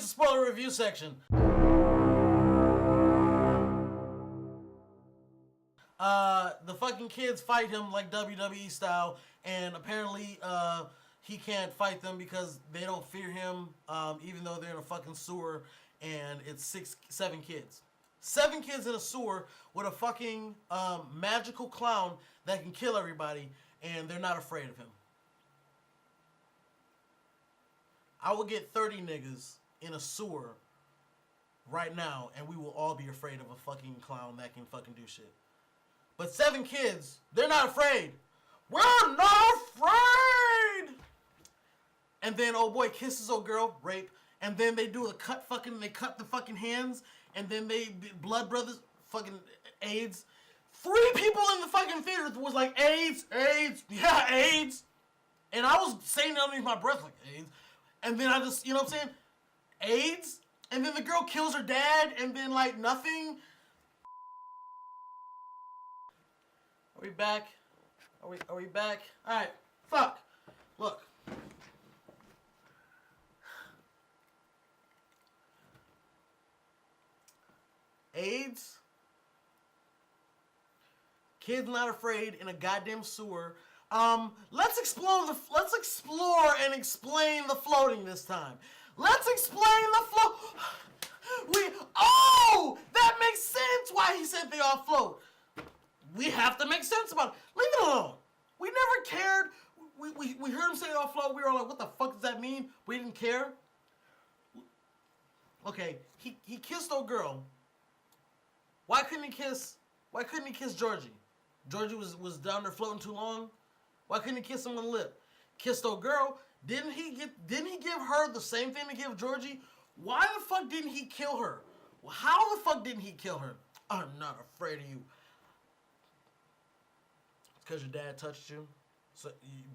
here's the spoiler review section. The fucking kids fight him like WWE style, and apparently, he can't fight them because they don't fear him, even though they're in a fucking sewer, and it's 7 kids. 7 kids in a sewer with a fucking, magical clown that can kill everybody, and they're not afraid of him. I will get 30 niggas in a sewer right now, and we will all be afraid of a fucking clown that can fucking do shit. But 7 kids, they're not afraid. We're not afraid! And then old boy kisses old girl, rape, and then they do a cut they cut the fucking hands, and then they, blood brothers, fucking AIDS. 3 people in the fucking theater was like, AIDS, AIDS, yeah, AIDS. And I was saying it underneath my breath, like, AIDS. And then I just, you know what I'm saying? AIDS? And then the girl kills her dad, and then, like, nothing. Are we back? Are we back? Alright, fuck. Look. AIDS? Kids not afraid in a goddamn sewer. Let's explore and explain the floating this time. Let's explain the float. That makes sense why he said they all float. We have to make sense about it. Leave it alone. We never cared. We heard him say they all float. We were like, what the fuck does that mean? We didn't care. Okay, he kissed old girl. Why couldn't he kiss Georgie? Georgie was down there floating too long. Why couldn't he kiss him on the lip? Kissed old girl. Didn't he give her the same thing to give Georgie? Why the fuck didn't he kill her? How the fuck didn't he kill her? I'm not afraid of you. It's because your dad touched you.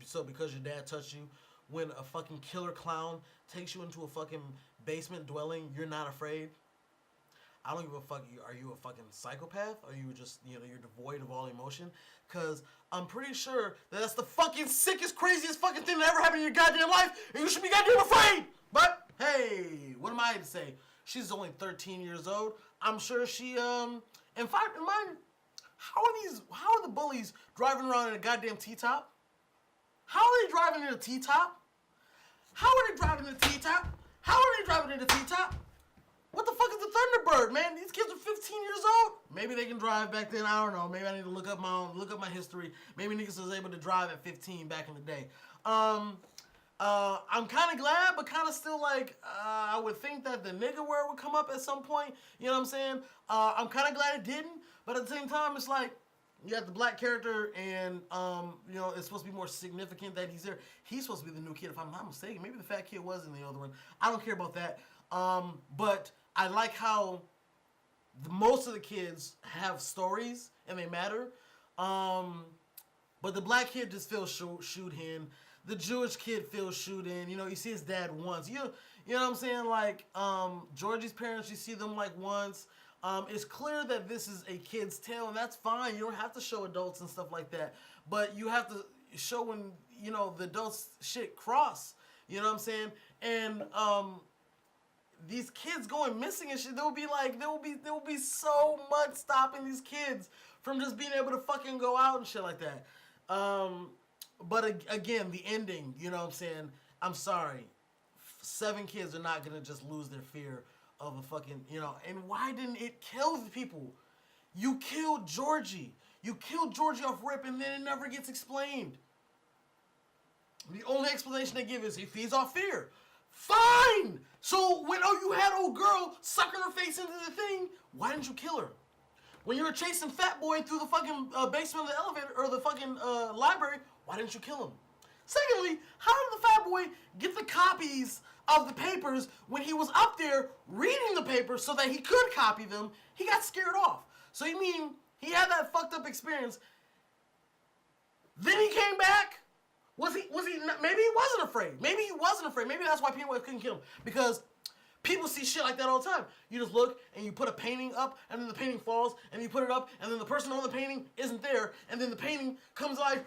So because your dad touched you, when a fucking killer clown takes you into a fucking basement dwelling, you're not afraid? I don't give a fuck. Are you a fucking psychopath? Are you just, you're devoid of all emotion? Because I'm pretty sure that that's the fucking sickest, craziest fucking thing that ever happened in your goddamn life, and you should be goddamn afraid! But, hey, what am I to say? She's only 13 years old. I'm sure she, and fact in mind, how are the bullies driving around in a goddamn T-top? How are they driving in a T-top? How are they driving in a T-top? How are they driving in a T-top? What the fuck is the Thunderbird, man? These kids are 15 years old. Maybe they can drive back then. I don't know. Maybe I need to look up my history. Maybe niggas was able to drive at 15 back in the day. I'm kind of glad, but kind of still like, I would think that the nigga word would come up at some point. You know what I'm saying? I'm kind of glad it didn't, but at the same time, it's like, you got the black character, and, it's supposed to be more significant that he's there. He's supposed to be the new kid, if I'm not mistaken. Maybe the fat kid was in the other one. I don't care about that. But I like how most of the kids have stories and they matter. But the black kid just feels shoot in. The Jewish kid feels shoot in. You see his dad once. You know what I'm saying? Like, Georgie's parents, you see them like once. It's clear that this is a kid's tale, and that's fine. You don't have to show adults and stuff like that. But you have to show when, the adults shit cross. You know what I'm saying? And, these kids going missing and shit, there will be so much stopping these kids from just being able to fucking go out and shit like that. But again, the ending, you know what I'm saying? I'm sorry. 7 kids are not gonna just lose their fear of a fucking, and why didn't it kill the people? You killed Georgie. You killed Georgie off rip, and then it never gets explained. The only explanation they give is he feeds off fear. Fine! So when you had old girl sucking her face into the thing, why didn't you kill her? When you were chasing Fat Boy through the fucking basement of the elevator, or the fucking library, why didn't you kill him? Secondly, how did the Fat Boy get the copies of the papers when he was up there reading the papers so that he could copy them? He got scared off. So you mean he had that fucked up experience, then he came back? Was he, maybe he wasn't afraid. Maybe he wasn't afraid. Maybe that's why Pennywise couldn't kill him. Because people see shit like that all the time. You just look, and you put a painting up, and then the painting falls, and you put it up, and then the person on the painting isn't there, and then the painting comes like,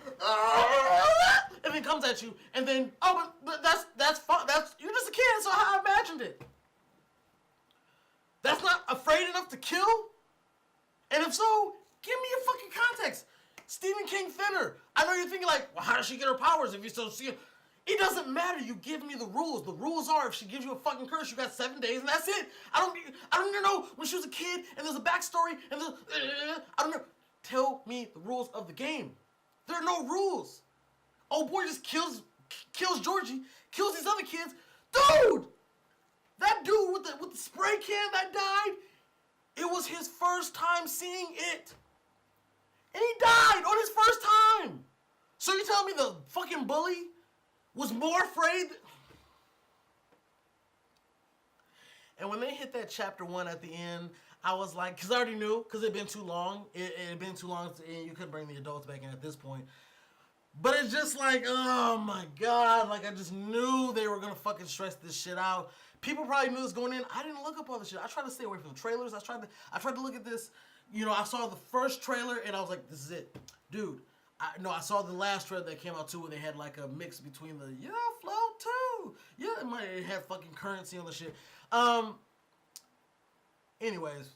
and then comes at you, and then, but that's fun. You're just a kid, so I imagined it. That's not afraid enough to kill? And if so, give me a fucking context. Stephen King thinner. I know you're thinking like, well, how does she get her powers if you still see it? It doesn't matter. You give me the rules. The rules are if she gives you a fucking curse, you got 7 days and that's it. I don't even know when she was a kid and there's a backstory and there's I don't know. Tell me the rules of the game. There are no rules. Oh boy just kills Georgie, kills these other kids. Dude! That dude with the spray can that died, it was his first time seeing it. And he died on his first time. So you telling me the fucking bully was more afraid? And when they hit that chapter 1 at the end, I was like, because I already knew, because it had been too long. It had been too long, and you couldn't bring the adults back in at this point. But it's just like, oh my God, like I just knew they were going to fucking stress this shit out. People probably knew this going in. I didn't look up all this shit. I tried to stay away from the trailers. I tried to look at this. You know, I saw the first trailer and I was like, this is it. Dude, I saw the last trailer that came out too where they had like a mix between the, yeah, Flow too. Yeah, it had fucking currency on the shit. Anyways.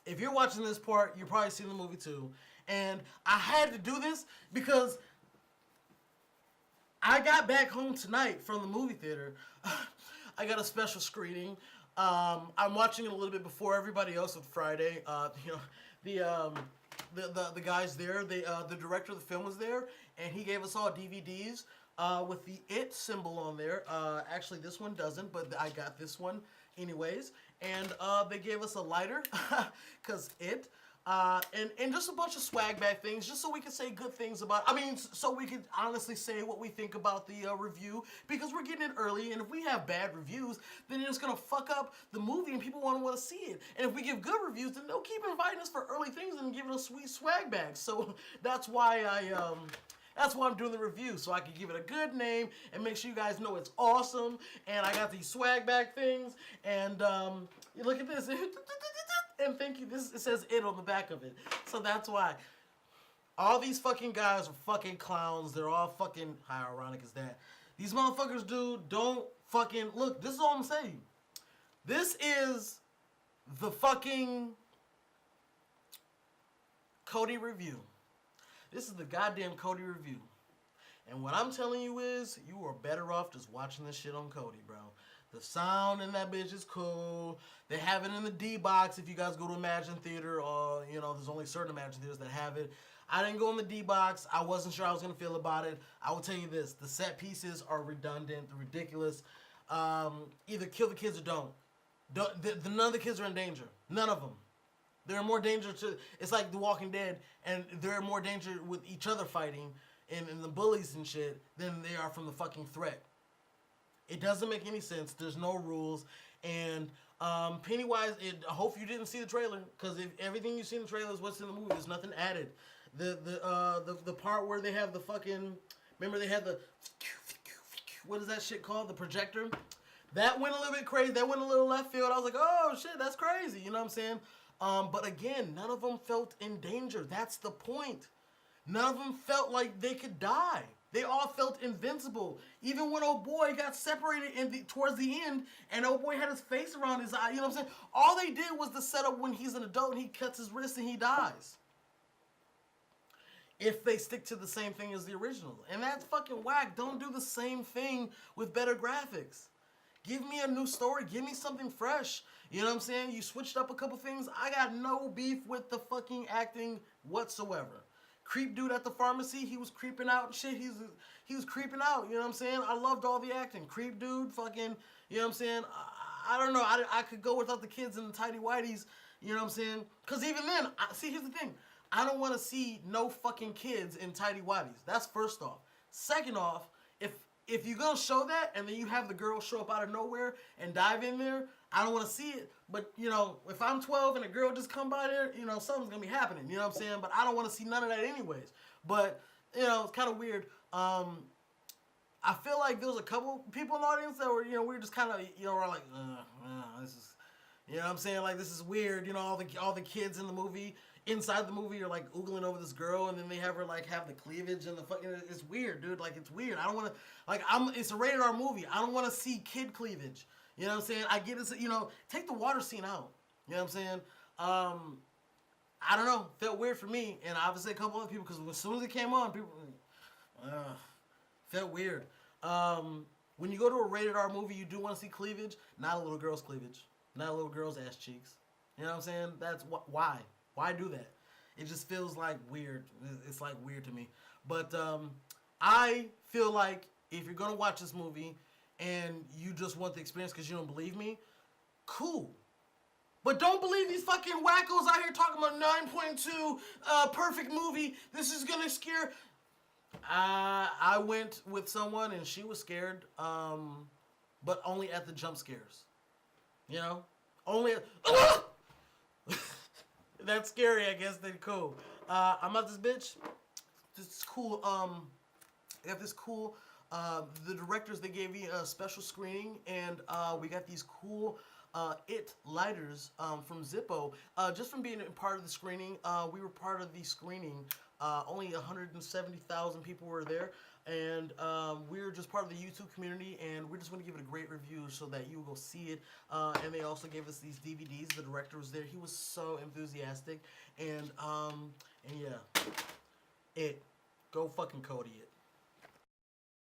If you're watching this part, you're probably seen the movie too. And I had to do this because I got back home tonight from the movie theater. I got a special screening. I'm watching it a little bit before everybody else on Friday. You know, the guys there, the director of the film was there, and he gave us all DVDs with the It symbol on there. Actually, this one doesn't, but I got this one anyways. And they gave us a lighter, because It. And just a bunch of swag bag things, just so we can say good things about, so we can honestly say what we think about the review, because we're getting it early, and if we have bad reviews, then it's going to fuck up the movie, and people want to see it. And if we give good reviews, then they'll keep inviting us for early things and giving us sweet swag bags. So that's why that's why I'm doing the review, so I can give it a good name and make sure you guys know it's awesome. And I got these swag bag things, and you look at this. And thank you. It says It on the back of it. So that's why. All these fucking guys are fucking clowns. They're all fucking... How ironic is that? These motherfuckers, dude, don't fucking... Look, this is all I'm saying. This is the fucking Cody review. This is the goddamn Cody review. And what I'm telling you is, you are better off just watching this shit on Cody, bro. The sound in that bitch is cool. They have it in the D-Box if you guys go to Imagine Theater, or, you know, there's only certain Imagine Theaters that have it. I didn't go in the D-Box. I wasn't sure how I was going to feel about it. I will tell you this. The set pieces are redundant, ridiculous. Either kill the kids or don't. None of the kids are in danger. None of them. They're in more danger to... It's like The Walking Dead, and they're in more danger with each other fighting and the bullies and shit than they are from the fucking threat. It doesn't make any sense. There's no rules. And Pennywise, I hope you didn't see the trailer, because if everything you see in the trailer is what's in the movie. There's nothing added. The part where they have the fucking... Remember they had the... What is that shit called? The projector? That went a little bit crazy. That went a little left field. I was like, oh, shit, that's crazy. You know what I'm saying? But again, none of them felt in danger. That's the point. None of them felt like they could die. They all felt invincible. Even when old boy got separated towards the end, and old boy had his face around his eye, you know what I'm saying? All they did was the setup when he's an adult and he cuts his wrist and he dies. If they stick to the same thing as the original. And that's fucking whack. Don't do the same thing with better graphics. Give me a new story. Give me something fresh. You know what I'm saying? You switched up a couple things. I got no beef with the fucking acting whatsoever. Creep dude at the pharmacy, he was creeping out and shit. He was creeping out, you know what I'm saying? I loved all the acting. Creep dude, fucking, you know what I'm saying? I don't know. I could go without the kids in the tidy whities, you know what I'm saying? Because even then, see, here's the thing. I don't want to see no fucking kids in tidy whities. That's first off. Second off, if you're going to show that and then you have the girl show up out of nowhere and dive in there, I don't want to see it. But, you know, if I'm 12 and a girl just come by there, you know, something's going to be happening. You know what I'm saying? But I don't want to see none of that anyways. But, you know, it's kind of weird. I feel like there was a couple people in the audience that were, you know, we were just kind of, you know, we're like, this is, you know what I'm saying? Like, this is weird. You know, all the kids in the movie. inside the movie, you're like oogling over this girl, and then they have her like have the cleavage and the fucking. It's weird, dude. Like it's weird. I don't want to like It's a rated R movie. I don't want to see kid cleavage. You know what I'm saying? I get it. You know, take the water scene out. You know what I'm saying? I don't know. Felt weird for me, and obviously a couple other people because as soon as it came on, people felt weird. When you go to a rated R movie, you do want to see cleavage, not a little girl's cleavage, not a little girl's ass cheeks. You know what I'm saying? That's why. Why do that? It just feels like weird. It's like weird to me. But I feel like if you're gonna watch this movie and you just want the experience because you don't believe me, cool. But don't believe these fucking wackos out here talking about 9.2 perfect movie. This is gonna scare. I went with someone and she was scared, but only at the jump scares. You know, only. That's scary, I guess. Then cool. I'm at this bitch. This is cool. They have this cool. The directors, they gave me a special screening, and we got these cool IT lighters from Zippo. Just from being a part of the screening, we were part of the screening. Only 170,000 people were there, and we're just part of the YouTube community, and we're just going to give it a great review so that you will go see it. And they also gave us these DVDs. The director was there. He was so enthusiastic, and yeah, go fucking Cody it.